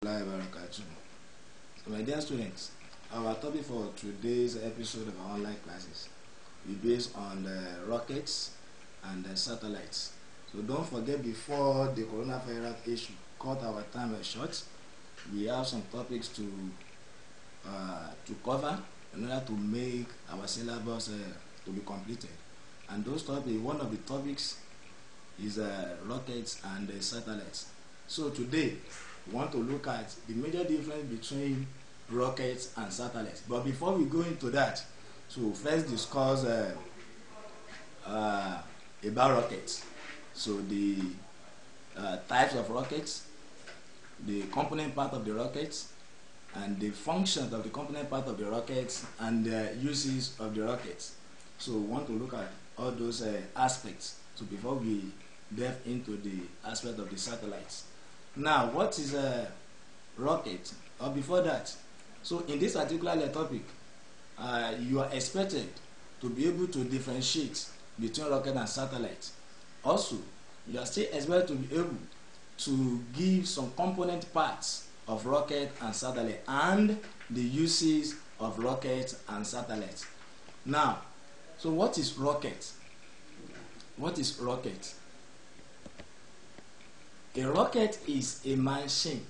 So my dear students, our topic for today's episode of our online classes will be based on the rockets and the satellites. So don't forget, before the coronavirus issue cut our time short, we have some topics to cover in order to make our syllabus to be completed. And those topics, one of the topics is rockets and satellites. So today we want to look at the major difference between rockets and satellites. But before we go into that, so first discuss about rockets. So the types of rockets, the component part of the rockets, and the functions of the component part of the rockets, and the uses of the rockets. So we want to look at all those aspects. So before we delve into the aspect of the satellites. Now, what is a rocket? Or before that, so in this particular topic, you are expected to be able to differentiate between rocket and satellite. Also, you are still expected to be able to give some component parts of rocket and satellite and the uses of rocket and satellite. Now, so what is rocket? What is rocket? A rocket is a machine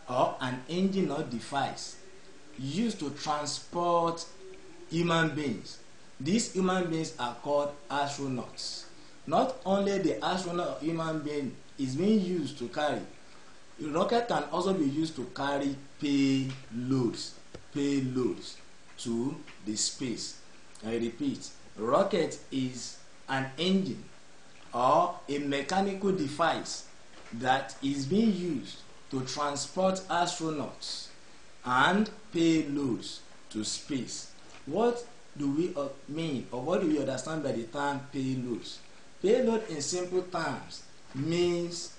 or an engine or device used to transport human beings. These human beings are called astronauts. Not only the astronaut or human being is being used to carry, a rocket can also be used to carry payloads to the space. I repeat, rocket is an engine or a mechanical device that is being used to transport astronauts and payloads to space. What do we mean, or what do we understand by the term payloads? Payload in simple terms means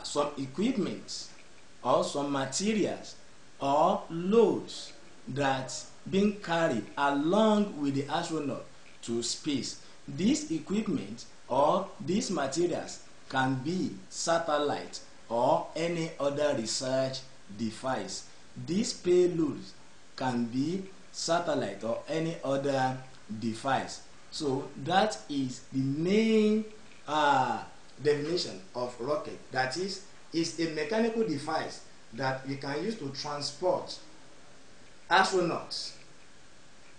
some equipment or some materials or loads that being carried along with the astronaut to space. This equipment or these materials can be satellite or any other research device. These payloads can be satellite or any other device. So that is the main definition of rocket. That is a mechanical device that we can use to transport astronauts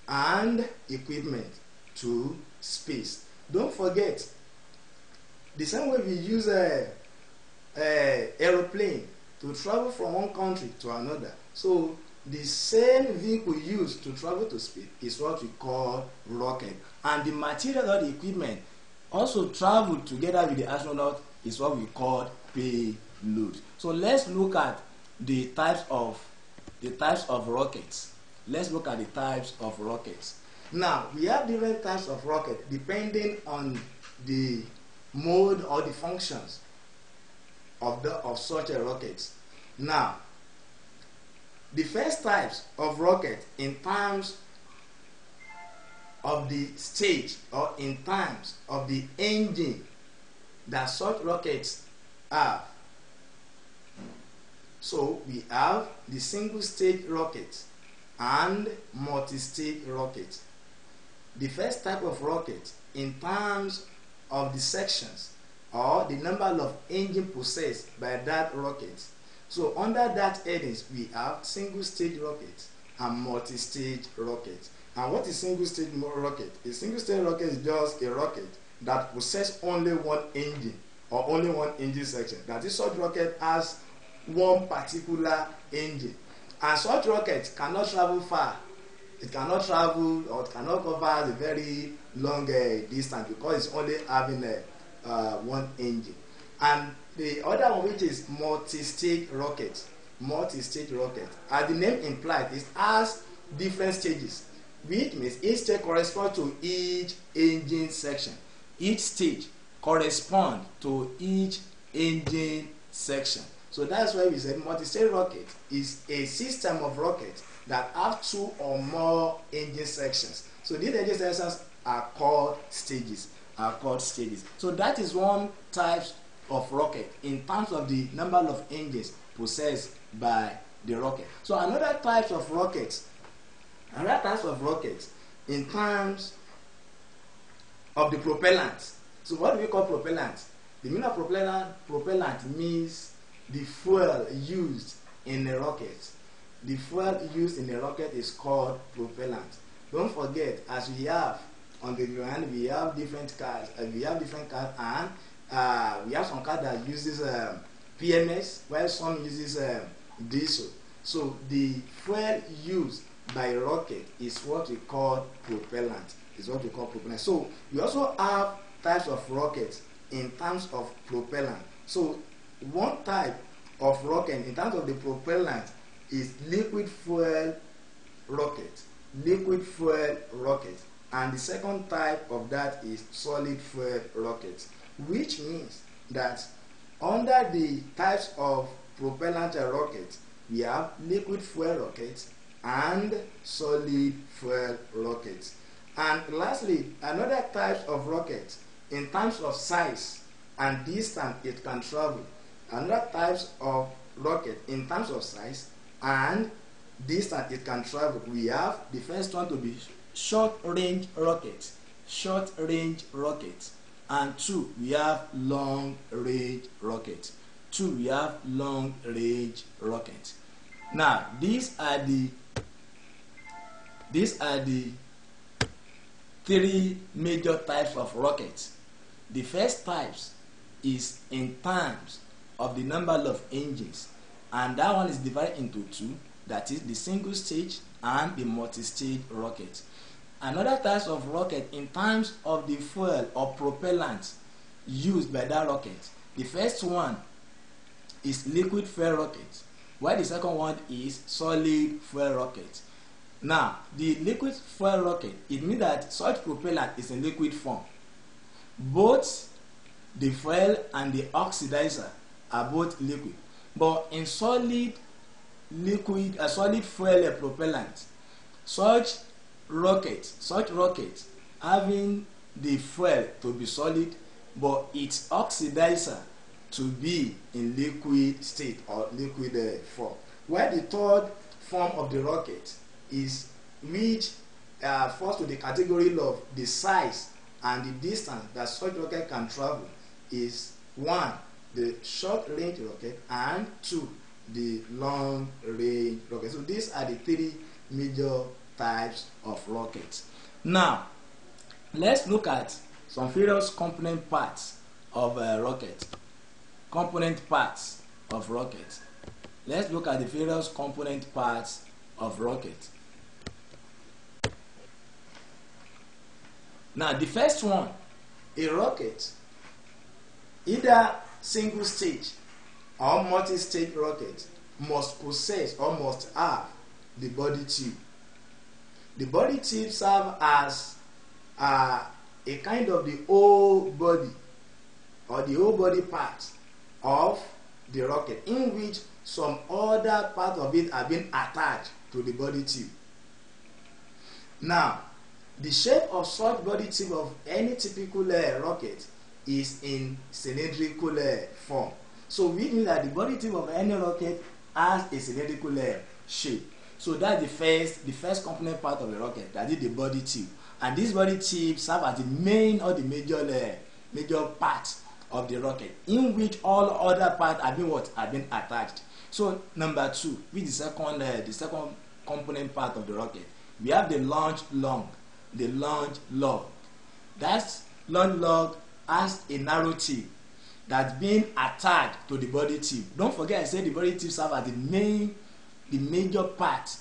and equipment to space. Don't forget, the same way we use a aeroplane to travel from one country to another, so the same vehicle used to travel to space is what we call rocket, and the material or the equipment also travel together with the astronaut is what we call payload. So let's look at the types of rockets. Let's look at the types of rockets. Now, we have different types of rocket depending on the mode or the functions of such a rocket. Now, the first types of rocket in terms of the stage or in terms of the engine that such rockets have. So we have the single stage rocket and multi-stage rocket. The first type of rocket in terms of the sections or the number of engine possessed by that rocket. So under that headings we have single stage rocket and multi-stage rocket. And what is single stage rocket? A single stage rocket is just a rocket that possesses only one engine or only one engine section. That is, such rocket has one particular engine, and such rocket cannot travel far. It cannot travel or it cannot cover the very long distance because it's only having one engine. And the other one, which is multi-stage rocket. Multi-stage rocket, as the name implies, it has different stages, which means each stage corresponds to each engine section. Each stage corresponds to each engine section. So that's why we said multi-stage rocket is a system of rockets that have two or more engine sections. So these engine sections are called stages. are called stages. So that is one type of rocket in terms of the number of engines possessed by the rocket. So another type of rockets in terms of the propellant. So what do we call propellant? The meaning of propellant means the fuel used in a rocket. The fuel used in a rocket is called propellant. Don't forget, as we have on the ground, we have different cars. And we have some cars that uses PMS, while some uses diesel. So the fuel used by a rocket is what we call propellant. So we also have types of rockets in terms of propellant. So one type of rocket in terms of the propellant is liquid fuel rocket. And the second type of that is solid fuel rocket, which means that under the types of propellant rockets, we have liquid fuel rockets and solid fuel rockets. And lastly, another type of rocket in terms of size and distance it can travel. Another types of rocket in terms of size and distance it can travel. We have the first one to be short range rockets, and two, we have long range rockets. Now these are the three major types of rockets. The first types is in terms of the number of engines, and that one is divided into two, that is the single stage and the multi-stage rocket. Another type of rocket in terms of the fuel or propellant used by that rocket. The first one is liquid fuel rocket, while the second one is solid fuel rocket. Now, the liquid fuel rocket, it means that such propellant is in liquid form. Both the fuel and the oxidizer are both liquid. But in solid fuel propellant, such rocket having the fuel to be solid, but its oxidizer to be in liquid state or liquid form. While the third form of the rocket is which falls to the category of the size and the distance that such rocket can travel is one, the short range rocket, and two, the long range rocket. So these are the three major types of rockets. Now let's look at some various component parts of a rocket. Let's look at the various component parts of rocket. Now the first one, a rocket, either single stage or multi-stage rocket, must possess or must have the body tube. The body tube serves as a kind of the whole body or the whole body part of the rocket, in which some other part of it have been attached to the body tube. Now, the shape of such body tube of any typical rocket is in cylindrical form. So we know that the body tube of any rocket has a cylindrical shape. So that's the first component part of the rocket, that is the body tube. And this body tube serves as the main or the major part of the rocket, in which all other parts have been attached. So number two, with the second component part of the rocket, we have the launch lug. That launch lug has a narrow tube that's been attached to the body tube. Don't forget I said the body tube serves as the major part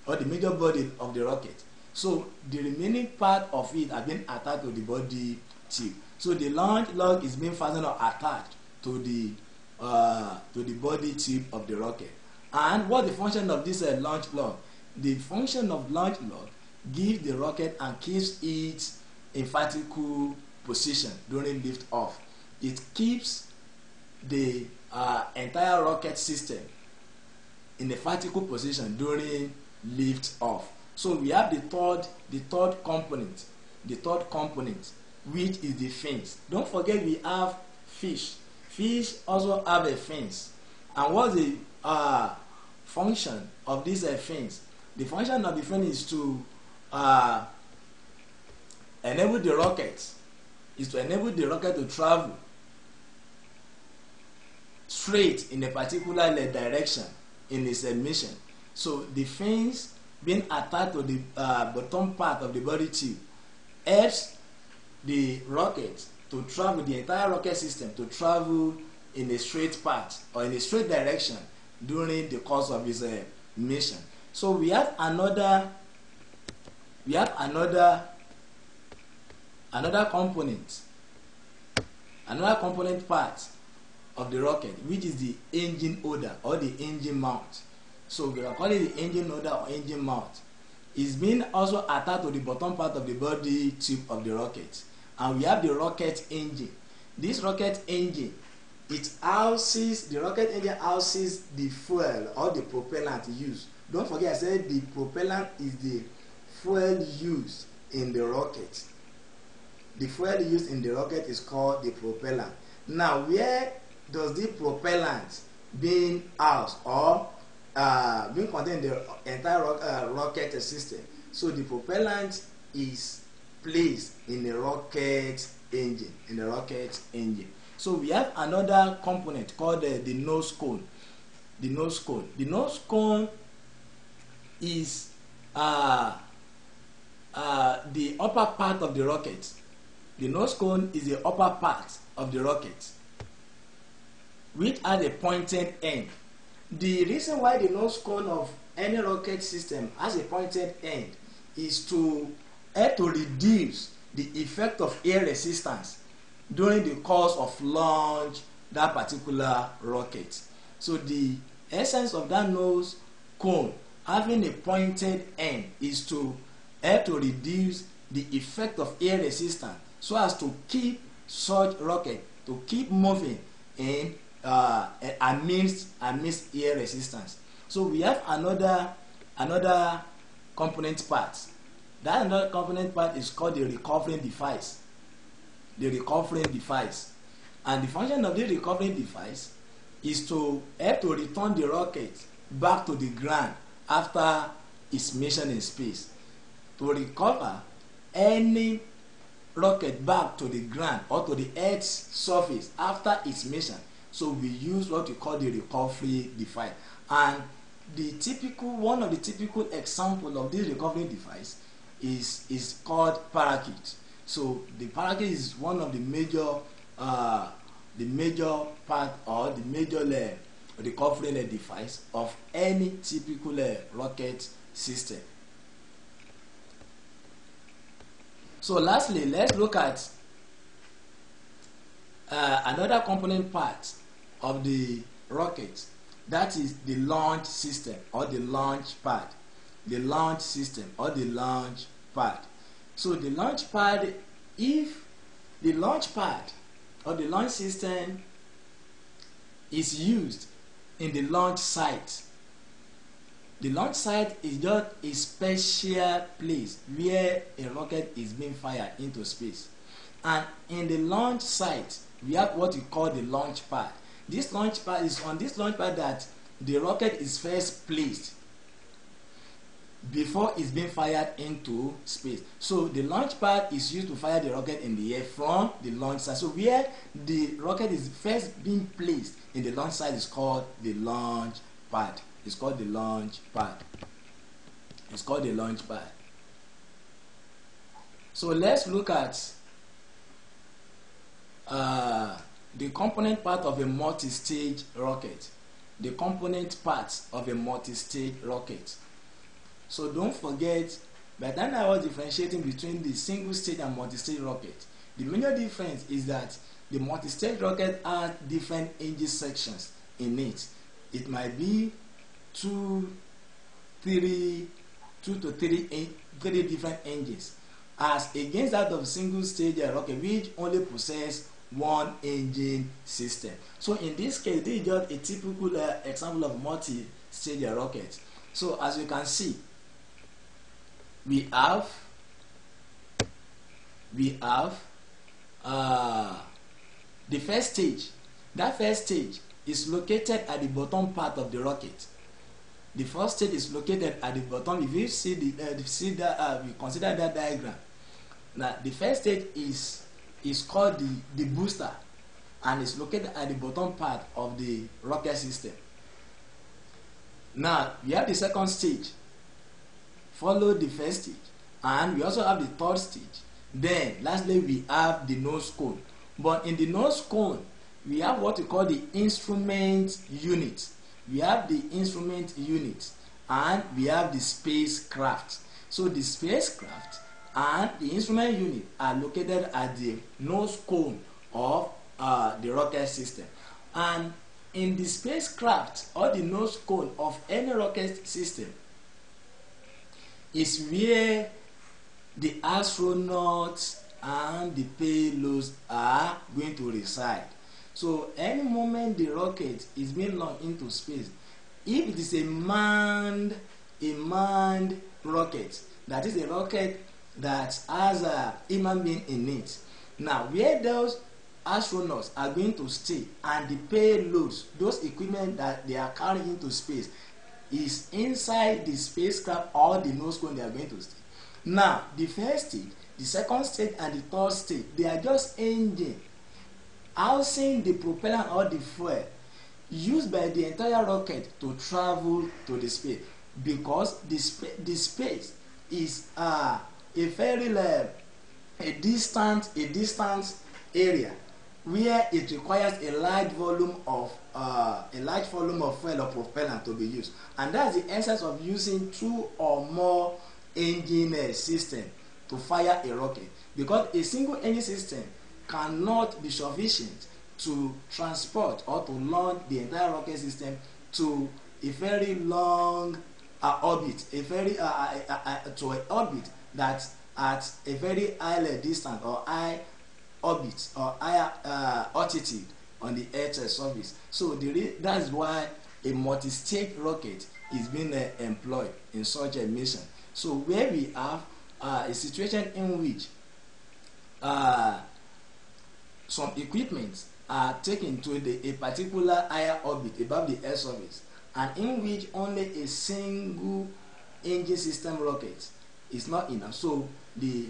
or the major body of the rocket. So the remaining part of it has been attached to the body tube. So the launch lug is being fastened or attached to the body tube of the rocket. And what's the function of this launch lug? The function of launch lug gives the rocket and keeps it in vertical position during lift off. It keeps the entire rocket system in a vertical position during lift off. So we have the third component which is the fins. Don't forget we have fish. Fish also have a fins. And what's the function of these fins? The function of the fin is to enable the rocket to travel straight in a particular direction in its mission. So the fins being attached to the bottom part of the body tube helps the rocket to travel, the entire rocket system to travel in a straight path or in a straight direction during the course of its mission. So we have another component part of the rocket, which is the engine holder or the engine mount. So we are calling it the engine holder or engine mount. It's been also attached to the bottom part of the body tube of the rocket. And we have the rocket engine. This rocket engine, the rocket engine houses the fuel or the propellant used. Don't forget I said the propellant is the fuel used in the rocket. The fuel used in the rocket is called the propellant. Now, where does the propellant being housed or being contained in the entire rocket system? So the propellant is placed in the rocket engine. So we have another component called the nose cone. The nose cone is the upper part of the rocket. The nose cone is the upper part of the rocket, which has a pointed end. The reason why the nose cone of any rocket system has a pointed end is to help to reduce the effect of air resistance during the course of launch that particular rocket. So the essence of that nose cone having a pointed end is to help to reduce the effect of air resistance so as to keep such rocket to keep moving in amidst air resistance. So we have another component part. That another component part is called the recovering device. And the function of the recovering device is to help to return the rocket back to the ground after its mission in space. To recover any rocket back to the ground or to the Earth's surface after its mission. So we use what we call the recovery device. And one of the typical examples of this recovery device is called parachute. So the parachute is one of the major part or the major recovery device of any typical rocket system. So lastly, let's look at another component part of the rocket, that is the launch system or the launch pad. So the launch pad, if the launch pad or the launch system is used in the launch site, the launch site is just a special place where a rocket is being fired into space. And in the launch site, we have what we call the launch pad. This launch pad is on this launch pad that the rocket is first placed before it's being fired into space. So the launch pad is used to fire the rocket in the air from the launch site. So where the rocket is first being placed in the launch site is called the launch pad. So let's look at the component part of a multi-stage rocket. So don't forget, by the time I was differentiating between the single stage and multi-stage rocket, the major difference is that the multi-stage rocket has different engine sections in it. It might be two to three different engines, as against that of single stage rocket, which only possess one engine system. So in this case, this is just a typical example of multi-stage rocket. So as you can see, we have the first stage. That first stage is located at the bottom part of the rocket. The first stage is located at the bottom. If you see we consider that diagram. Now the first stage is called the booster, and it's located at the bottom part of the rocket system. Now we have the second stage, follow the first stage, and we also have the third stage. Then lastly we have the nose cone. But in the nose cone, we have what we call the instrument unit. We have the instrument unit and we have the spacecraft. So the spacecraft and the instrument unit are located at the nose cone of the rocket system. And in the spacecraft or the nose cone of any rocket system is where the astronauts and the payloads are going to reside. So any moment the rocket is being launched into space, if it is a manned rocket, that is a rocket that has a human being in it. Now where those astronauts are going to stay and the payloads, those equipment that they are carrying into space, is inside the spacecraft or the nose cone they are going to stay. Now the first stage, the second stage and the third stage, they are just engine housing the propellant or the fuel used by the entire rocket to travel to the space, because the space is a very a distant area where it requires a large volume of fuel or propellant to be used, and that's the essence of using 2 or more engine system to fire a rocket, because a single engine system cannot be sufficient to transport or to launch the entire rocket system to a very long orbit, to an orbit that's at a very high distance or high orbit or higher altitude on the Earth's surface. So that's why a multi-stage rocket is being employed in such a mission. So where we have a situation in which some equipment are taken to a particular higher orbit above the Earth's surface, and in which only a single engine system rocket is not enough. So the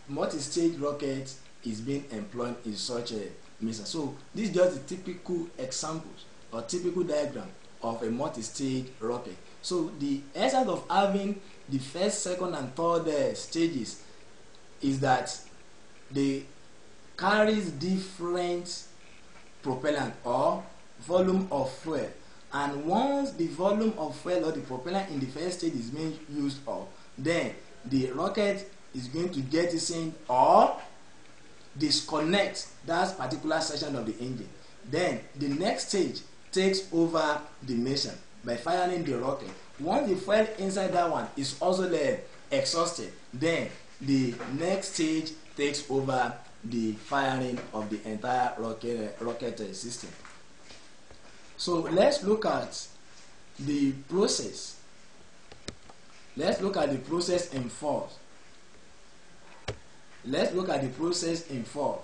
multi-stage rocket is being employed in such a mission. So this is just the typical examples or typical diagram of a multi-stage rocket. So the essence of having the first, second, and third stages is that they carries different propellant or volume of fuel, and once the volume of fuel or the propellant in the first stage is being used up, then the rocket is going to jettison or disconnect that particular section of the engine. Then the next stage takes over the mission by firing the rocket. Once the fuel inside that one is also exhausted, then the next stage takes over the firing of the entire rocket system. So let's look at the process. Let's look at the process involved. Let's look at the process involved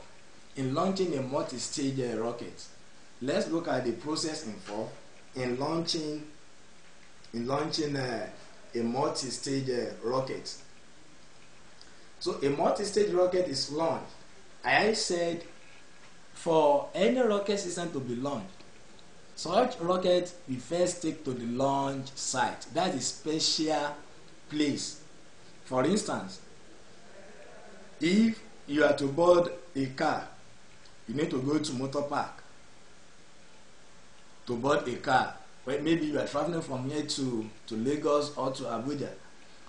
in launching a multi-stage rocket. Let's look at the process involved in launching a multi-stage rocket. So a multi-stage rocket is launched. I said for any rocket system to be launched, such rocket we first take to the launch site. That's a special place. For instance, if you are to board a car, you need to go to motor park to board a car. Well, maybe you are traveling from here to Lagos or to Abuja.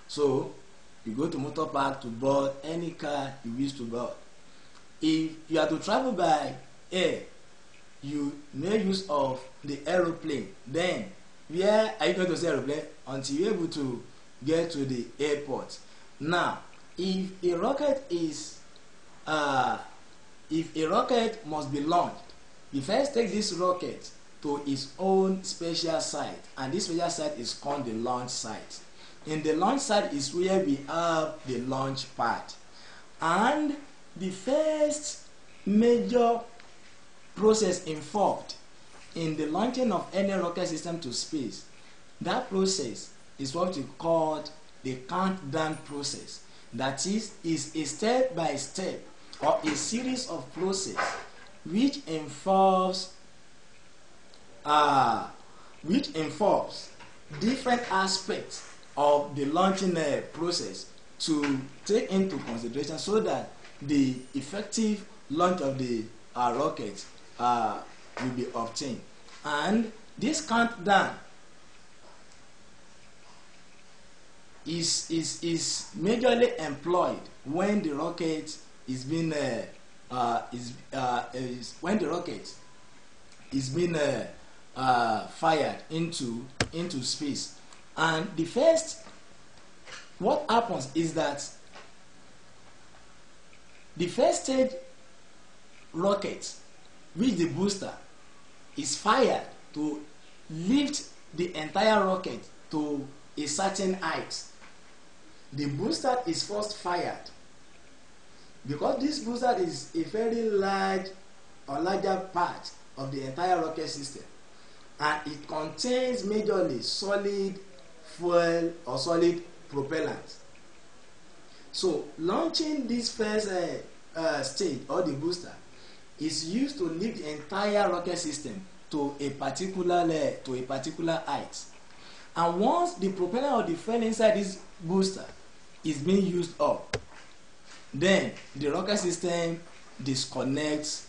So you go to motor park to board any car you wish to board. If you are to travel by air, you make use of the aeroplane. Then where are you going to say aeroplane? Until you're able to get to the airport. Now, if a rocket must be launched, you first take this rocket to its own special site, and this special site is called the launch site. In the launch site is where we have the launch pad, and the first major process involved in the launching of any rocket system to space, that process is what we call the countdown process. That is a step-by-step or a series of process which involves different aspects of the launching process to take into consideration so that the effective launch of the rocket will be obtained. And this countdown is majorly employed when the rocket is being fired into space. And the first, what happens is that the first stage rocket, which the booster is fired to lift the entire rocket to a certain height. The booster is first fired because this booster is a very large or larger part of the entire rocket system, and it contains majorly solid fuel or solid propellant. So launching this first stage or the booster is used to lift the entire rocket system to a particular height. And once the propellant or the fuel inside this booster is being used up, then the rocket system disconnects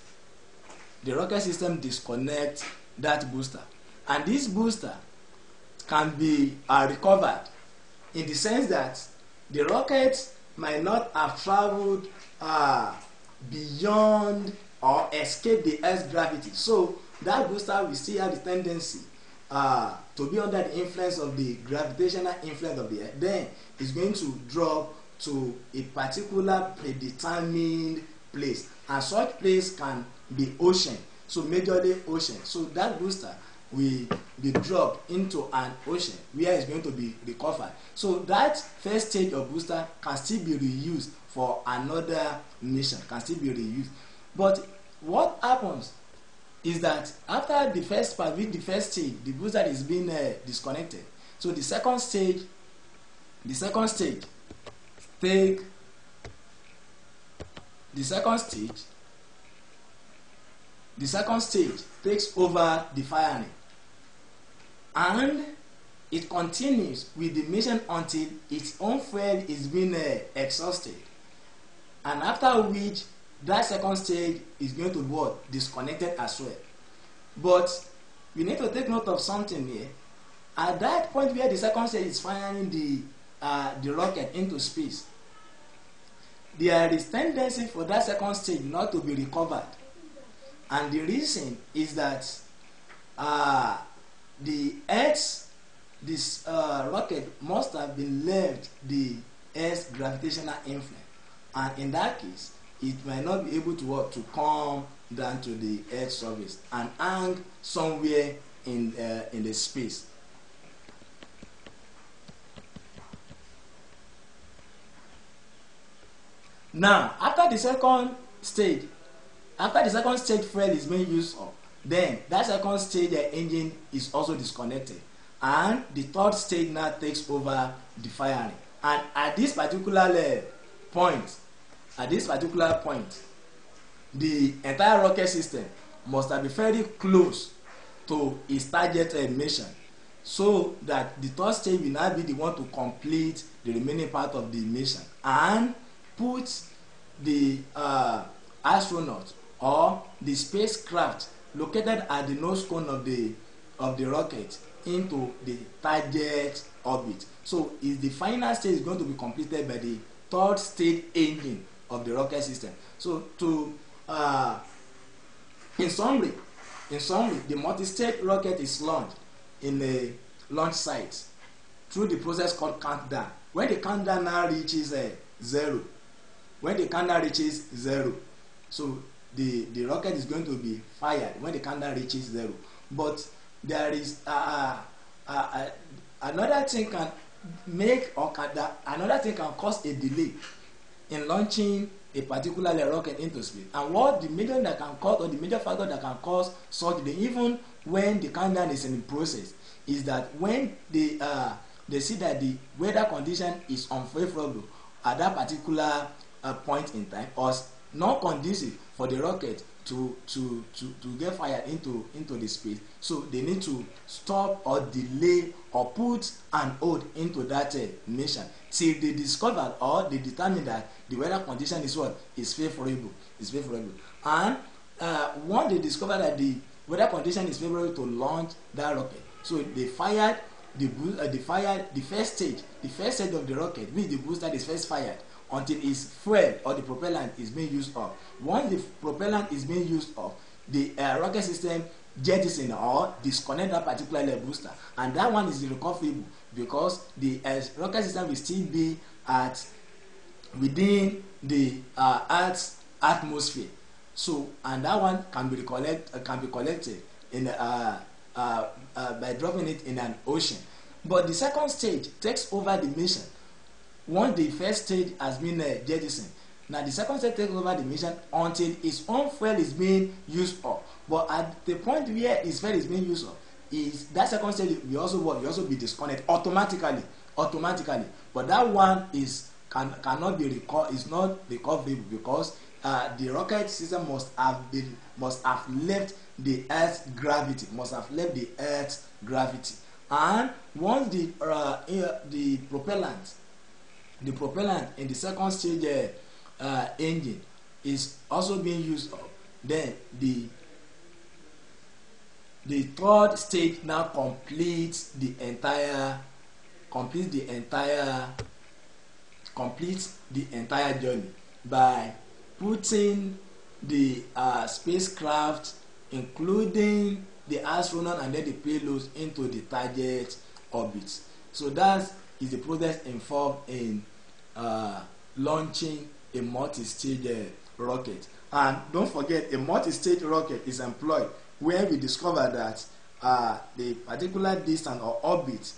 that booster, and this booster can be recovered in the sense that the rocket might not have traveled beyond or escape the Earth's gravity. So that booster will still have the tendency to be under the influence of the gravitational influence of the Earth. Then it's going to drop to a particular predetermined place, and such place can be ocean, so majorly ocean. So that booster will be dropped into an ocean where it's going to be recovered. So that first stage of booster can still be reused for another mission, can still be reused. But what happens is that after the first part, with the first stage, the booster is being disconnected. So the second stage takes over the firing, and it continues with the mission until its own fuel is being exhausted, and after which that second stage is going to be disconnected as well. But we need to take note of something here. At that point where the second stage is firing the rocket into space, there is tendency for that second stage not to be recovered, and the reason is that this rocket must have been left the Earth's gravitational influence, and in that case it might not be able to come down to the Earth's surface and hang somewhere in the space. Now, after the second stage fuel is being used up, then that second stage engine is also disconnected, and the third stage now takes over the firing. And at this particular point, the entire rocket system must have been very close to its target mission, so that the third stage will now be the one to complete the remaining part of the mission and put the astronaut or the spacecraft located at the nose cone of the rocket into the target orbit. So the final stage is going to be completed by the third stage engine of the rocket system. So in summary, the multi-stage rocket is launched in a launch site through the process called countdown. When the countdown now reaches zero, so the rocket is going to be fired when the countdown reaches zero. But there is another thing can cause a delay in launching a particular rocket into space. And what the major that can cause, or the major factor that can cause such delay, even when the countdown is in the process, is that when they see that the weather condition is unfavorable at that particular point in time, or not conducive for the rocket to get fired into the space, so they need to stop or delay or put an hold into that mission till they discover or they determine that the weather condition is favorable. And once they discover that the weather condition is favorable to launch that rocket, so they fired the first stage of the rocket, which the booster is first fired, until its fuel or the propellant is being used up. Once the propellant is being used up, the rocket system jettison or disconnect that particular booster, and that one is recoverable because the rocket system will still be within the Earth's atmosphere. So, and that one can be collected in by dropping it in an ocean. But the second stage takes over the mission. Once the first stage has been jettisoned, now the second stage takes over the mission until its own fuel is being used up. But at the point where its fuel is being used up, is that second stage will also be disconnected automatically. But that one cannot be not recoverable because the rocket system must have left the Earth's gravity. And once the propellant in the second stage engine is also being used up, then the third stage now completes the entire journey by putting the spacecraft, including the astronaut and then the payloads, into the target orbit. So that is the process involved in launching a multi-stage rocket. And don't forget, a multi-stage rocket is employed where we discover that the particular distance or orbit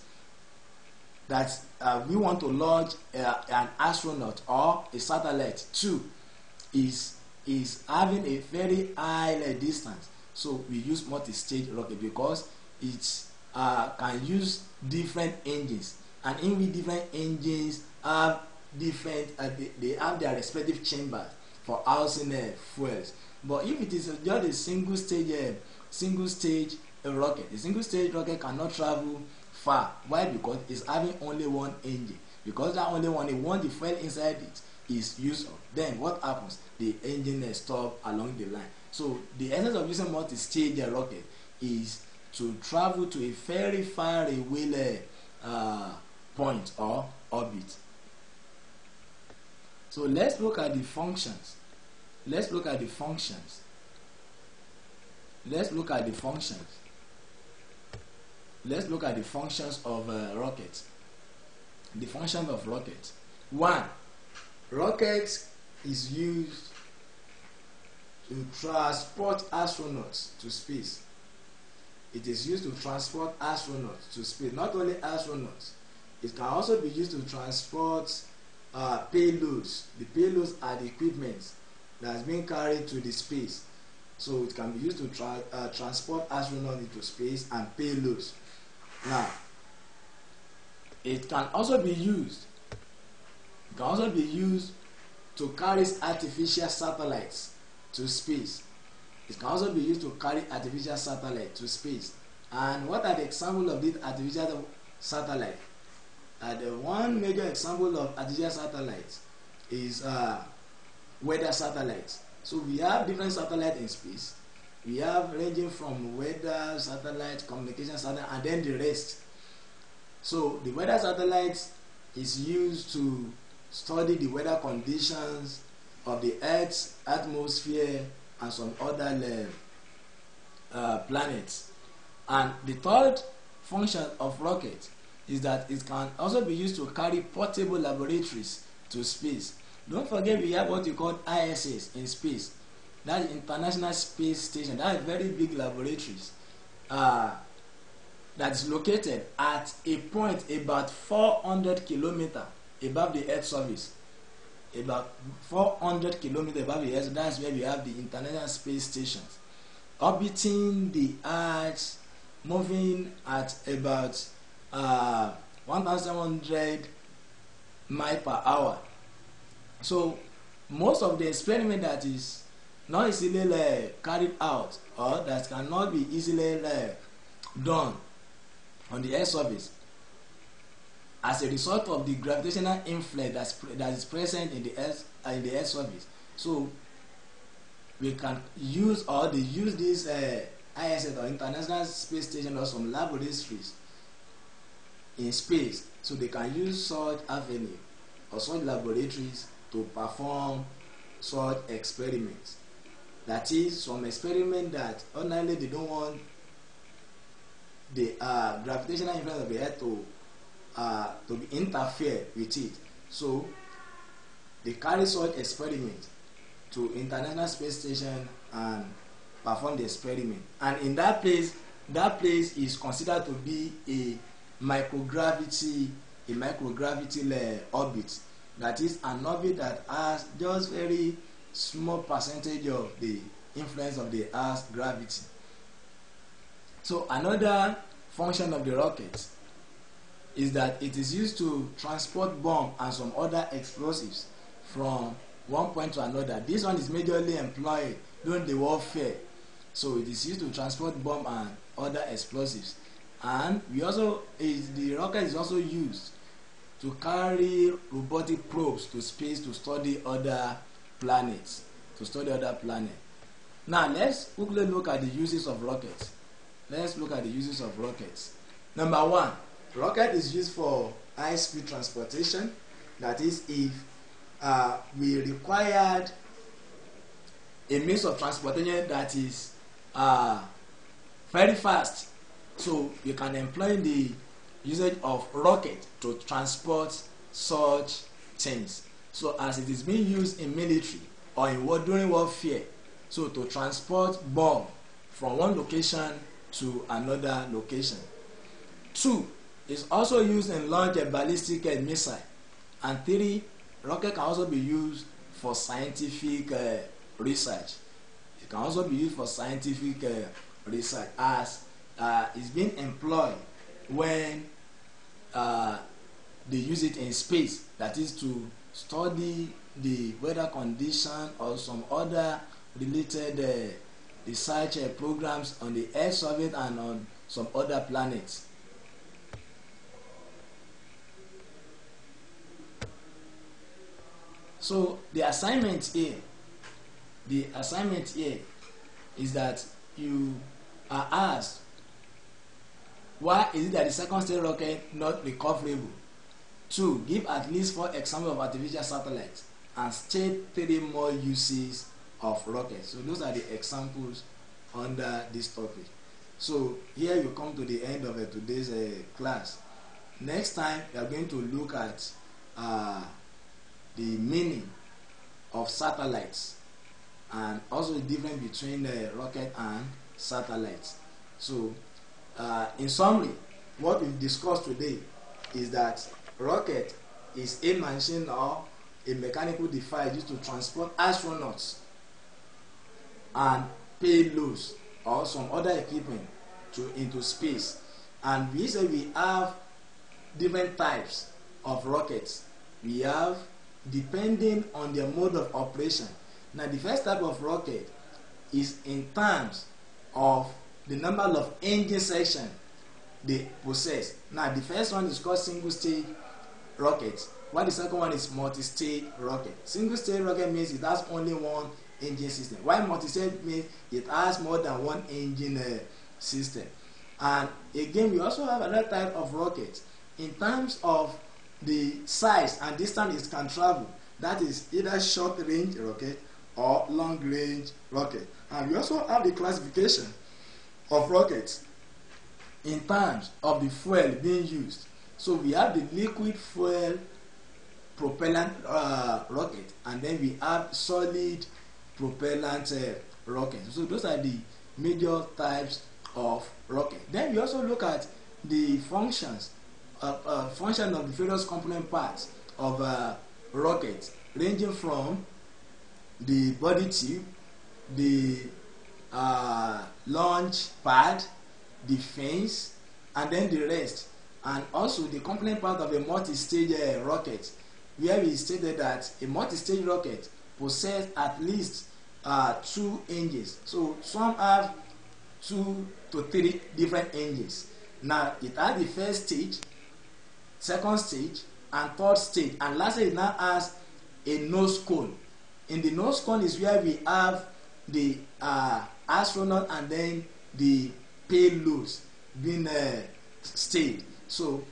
that we want to launch an astronaut or a satellite to is having a very high distance. So we use multi-stage rocket because it can use different engines, and in which different engines have different they have their respective chambers for housing fuels. But if it is just a single stage rocket, a single stage rocket cannot travel far. Why? Because it's having only one engine. Because that only one, once the fuel inside it is used up, then what happens? The engine stop along the line. So the essence of using multi-stage rocket is to travel to a very far away point or orbit. So let's look at the functions. Let's look at the functions of rockets. The function of rockets. 1. Rockets is used to transport astronauts to space. It is used to transport astronauts to space. Not only astronauts, it can also be used to transport payloads. The payloads are the equipment that is being carried to the space. So it can be used to transport astronauts into space and payloads. Now, it can also be used to carry artificial satellites to space. It can also be used to carry artificial satellites to space. And what are the examples of these artificial satellites? The one major example of artificial satellites is weather satellites. So we have different satellites in space. We have ranging from weather satellites, communication satellites, and then the rest. So the weather satellites is used to study the weather conditions of the Earth's atmosphere and some other planets. And the third function of rocket is that it can also be used to carry portable laboratories to space. Don't forget, we have what you call ISS in space. That is International Space Station. That is very big laboratories that is located at a point about 400 kilometers above the Earth's surface. about 400 kilometers above the Earth. That's where we have the International Space Stations, orbiting the Earth, moving at about 1,100 miles per hour. So most of the experiment that is not easily carried out, or that cannot be easily done on the Earth's surface, as a result of the gravitational influence that is present in the Earth's surface. So we can use, or they use this ISS or International Space Station or some laboratories in space, so they can use such avenue or such laboratories to perform such experiments. That is, some experiment that ordinarily they don't want the gravitational influence of the Earth to be interfere with it. So they carry such experiment to International Space Station and perform the experiment. And in that place is considered to be a microgravity orbit. That is an orbit that has just very small percentage of the influence of the Earth's gravity. So another function of the rocket is that it is used to transport bomb and some other explosives from one point to another. This one is majorly employed during the warfare. So it is used to transport bomb and other explosives. And the rocket is also used to carry robotic probes to space to study other planets. Now let's quickly look at the uses of rockets. Number one, rocket is used for high-speed transportation. That is, if we required a means of transportation that is very fast, so we can employ the usage of rocket to transport such things. So as it is being used in military or during warfare, so to transport bomb from one location to another location. 2, is also used in launch a ballistic missile. And 3, rocket can also be used for scientific research. It can also be used for scientific research, as is being employed when they use it in space. That is, to study the weather condition or some other related research programs on the Earth surface and on some other planets. So the assignment here is that you are asked, why is it that the second stage rocket not recoverable? 2, give at least 4 examples of artificial satellites and state 3 more uses of rockets. So those are the examples under this topic. So here you come to the end of today's class. Next time we are going to look at the meaning of satellites and also the difference between rocket and satellites. So in summary, what we've discussed today is that rocket is a machine or a mechanical device used to transport astronauts and payloads or some other equipment into space. And we say we have different types of rockets. We have, depending on their mode of operation. Now the first type of rocket is in terms of the number of engine sections they possess. Now the first one is called single stage rocket, while the second one is multi-stage rocket. Single stage rocket means it has only one engine system, while multi-stage means it has more than one engine system. And again, we also have another type of rocket in terms of the size and distance it can travel. That is either short range rocket or long range rocket. And we also have the classification of rockets in terms of the fuel being used. So we have the liquid fuel propellant rocket, and then we have solid propellant rocket. So those are the major types of rocket. Then we also look at the function of the various component parts of rocket. ranging from the body tube, the launch pad, the fins, and then the rest, and also the component part of a multi-stage rocket, where we stated that a multi-stage rocket possesses at least 2 engines. So some have 2 to 3 different engines. Now it has the first stage, second stage, and third stage, and lastly it now has a nose cone. In the nose cone is where we have the astronaut and then the payloads being staged. So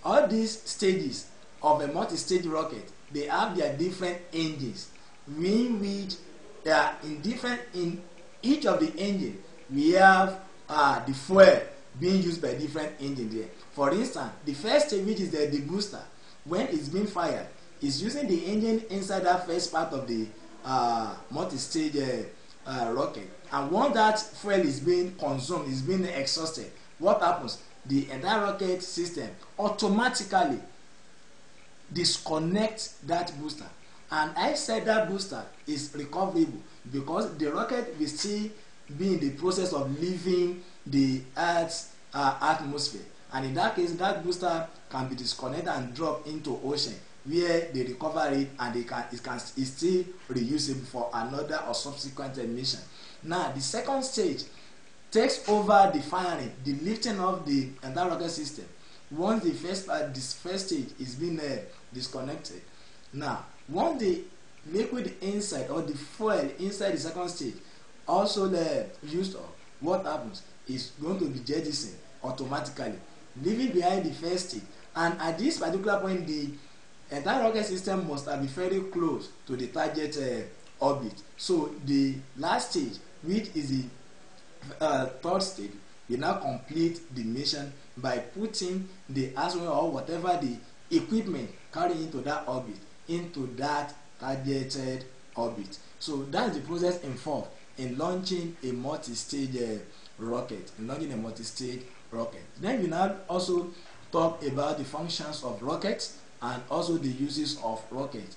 all these stages of a multi-stage rocket, they have their different engines, in which they are in each of the engine we have the fuel being used by different engines there. For instance, the first stage, which is the booster, when it's being fired, is using the engine inside that first part of the multi-stage rocket, and once that fuel is being consumed, is being exhausted, what happens? The entire rocket system automatically disconnects that booster, and I said that booster is recoverable because the rocket will still be in the process of leaving the Earth's atmosphere, and in that case that booster can be disconnected and dropped into ocean, where they recover it and it's still reusable for another or subsequent mission. Now the second stage takes over the firing, the lifting of the entire rocket system. Once the this first stage is being disconnected, now once the liquid inside or the fuel inside the second stage also used up, what happens is going to be jettisoned automatically, leaving behind the first stage. And at this particular point, the entire rocket system must have been very close to the target orbit. So the last stage, which is the third stage, will now complete the mission by putting the astronaut or whatever the equipment carrying into that orbit into that targeted orbit. So that's the process involved in launching a multi-stage rocket. Then we now also talk about the functions of rockets and also the uses of rockets.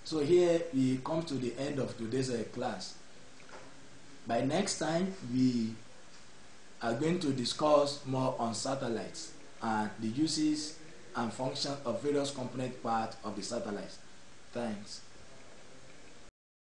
So here we come to the end of today's class. By next time, we are going to discuss more on satellites and the uses and functions of various component parts of the satellites. Thanks.